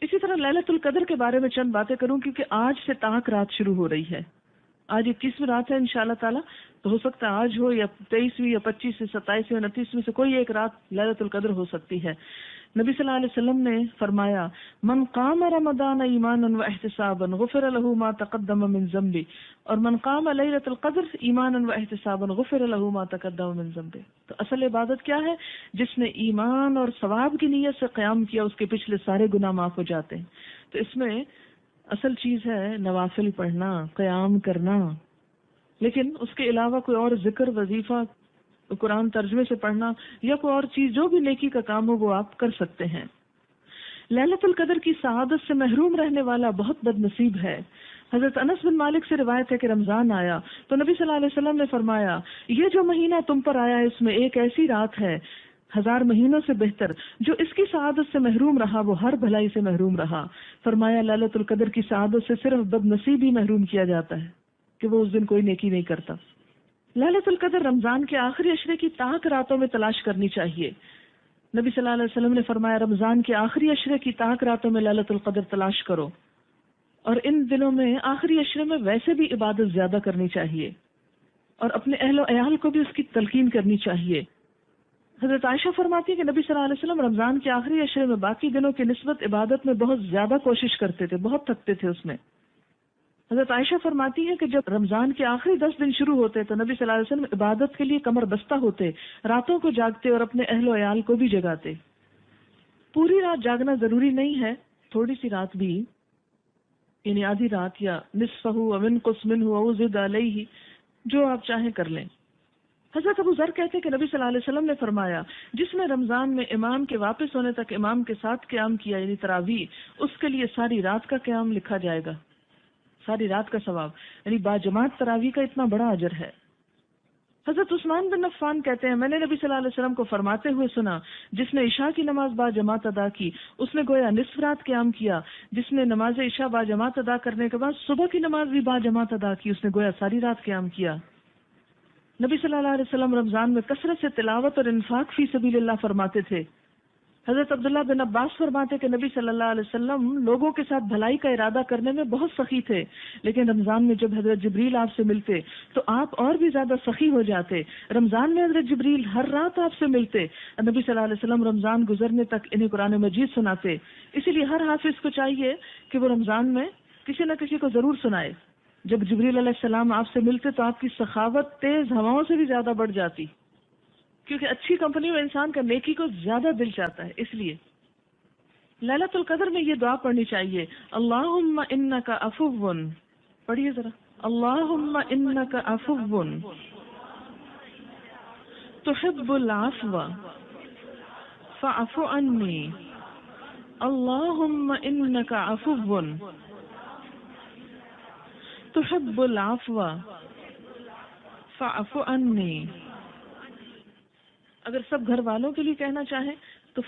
اسی طرح لیلۃ القدر کے بارے میں چند باتیں کروں، کیونکہ آج سے طاق رات شروع ہو رہی ہے. آج 21ویں رات ہے انشاءاللہ تعالی، تو ہو سکتا ہے آج ہو یا 23ویں یا 25ویں 27ویں 29ویں سے کوئی ایک رات لیلۃ القدر ہو سکتی ہے. نبی صلی اللہ علیہ وسلم نے فرمایا من قام رمضان ایمانا واحتسابا غفر له ما تقدم من ذنبه، اور من قام لیلۃ القدر ایمانا واحتسابا غفر له ما تقدم من ذنبه. تو اصل عبادت کیا ہے؟ جس نے ایمان اور ثواب کی نیت سے قیام کیا اس کے پچھلے سارے گناہ معاف ہو جاتے ہیں. تو اس میں اصل چیز ہے نوافل پڑھنا، قیام کرنا، لیکن اس کے علاوہ کوئی اور ذکر، وظیفہ، قرآن ترجمے سے پڑھنا یا کوئی اور چیز جو بھی نیکی کا کام ہو وہ آپ کر سکتے ہیں. لیلۃ القدر کی سعادت سے محروم رہنے والا بہت بد نصیب ہے. حضرت انس بن مالک سے روایت ہے کہ رمضان آیا تو نبی صلی اللہ علیہ وسلم نے فرمایا یہ جو مہینہ تم پر آیا اس میں ایک ایسی رات ہے 1000 مہینوں سے بہتر، جو اس کی سعادت سے محروم رہا وہ ہر بھلائی سے محروم رہا. فرمایا لیلۃ القدر کی سعادت سے صرف بد نصیب ہی محروم کیا جاتا ہے کہ وہ اس دن کوئی نیکی نہیں کرتا. لیلۃ القدر رمضان کے آخری عشرے کی طاق راتوں میں تلاش کرنی چاہیے. نبی صلی اللہ علیہ وسلم نے فرمایا رمضان کے آخری عشرے کی طاق راتوں میں لیلۃ القدر تلاش کرو، اور ان دنوں میں آخری عشرے میں ویسے بھی عبادت زیادہ کرنی چاہیے اور اپنے اہل و عیال کو بھی اس کی تلقین کرنی چاہیے. حضرت عائشہ فرماتی ہے کہ نبی صلی اللہ علیہ وسلم رمضان کے آخری عشرے میں باقی دنوں کی نسبت عبادت میں بہت زیادہ کوشش کرتے تھے، بہت تھکتے تھے اس میں. حضرت عائشہ فرماتی ہے کہ جب رمضان کے آخری 10 دن شروع ہوتے تو نبی صلی اللہ علیہ وسلم عبادت کے لیے کمر بستہ ہوتے، راتوں کو جاگتے اور اپنے اہل و عیال کو بھی جگاتے. پوری رات جاگنا ضروری نہیں ہے، تھوڑی سی رات بھی، یعنی آدھی رات یا نصفہ او انقص منہ او زد علیہ، جو آپ چاہیں کر لیں. حضرت ابو ذر کہتے کہ نبی صلی اللہ علیہ وسلم نے فرمایا جس نے رمضان میں امام کے واپس ہونے تک امام کے ساتھ قیام کیا یعنی تراویح، اس کے لیے ساری رات کا قیام لکھا جائے گا، ساری رات کا ثواب، یعنی باجماعت تراویح کا اتنا بڑا اجر ہے. حضرت عثمان بن عفان کہتے ہیں میں نے نبی صلی اللہ علیہ وسلم کو فرماتے ہوئے سنا جس نے عشاء کی نماز باجماعت ادا کی اس نے گویا نصف رات قیام کیا، جس نے نماز عشاء باجماعت ادا کرنے کے بعد صبح کی نماز بھی باجماعت ادا کی اس نے گویا ساری رات قیام کیا. نبی صلی اللہ علیہ وسلم رمضان میں کثرت سے تلاوت اور انفاق فی سبیل اللہ فرماتے تھے. حضرت عبداللہ بن عباس فرماتے کہ نبی صلی اللہ علیہ وسلم لوگوں کے ساتھ بھلائی کا ارادہ کرنے میں بہت سخی تھے، لیکن رمضان میں جب حضرت جبریل آپ سے ملتے تو آپ اور بھی زیادہ سخی ہو جاتے. رمضان میں حضرت جبریل ہر رات آپ سے ملتے، نبی صلی اللہ علیہ وسلم رمضان گزرنے تک انہیں قرآن مجید سناتے. اسی لیے ہر حافظ کو چاہیے کہ وہ رمضان میں کسی نہ کسی کو ضرور سنائے. جب جبریل علیہ السلام آپ سے ملتے تو آپ کی سخاوت تیز ہواؤں سے بھی زیادہ بڑھ جاتی، کیونکہ اچھی کمپنی میں انسان کا نیکی کو زیادہ دل چاہتا ہے. اس لیے لیلۃ القدر میں یہ دعا پڑھنی چاہیے اللہم انک عفو، پڑھیے ذرا اللہم انک عفو تحب العفو فاعف عنی، اللہم انک عفو تحب العفو فاعف عنی. اگر سب گھر والوں کے لیے کہنا چاہیں تو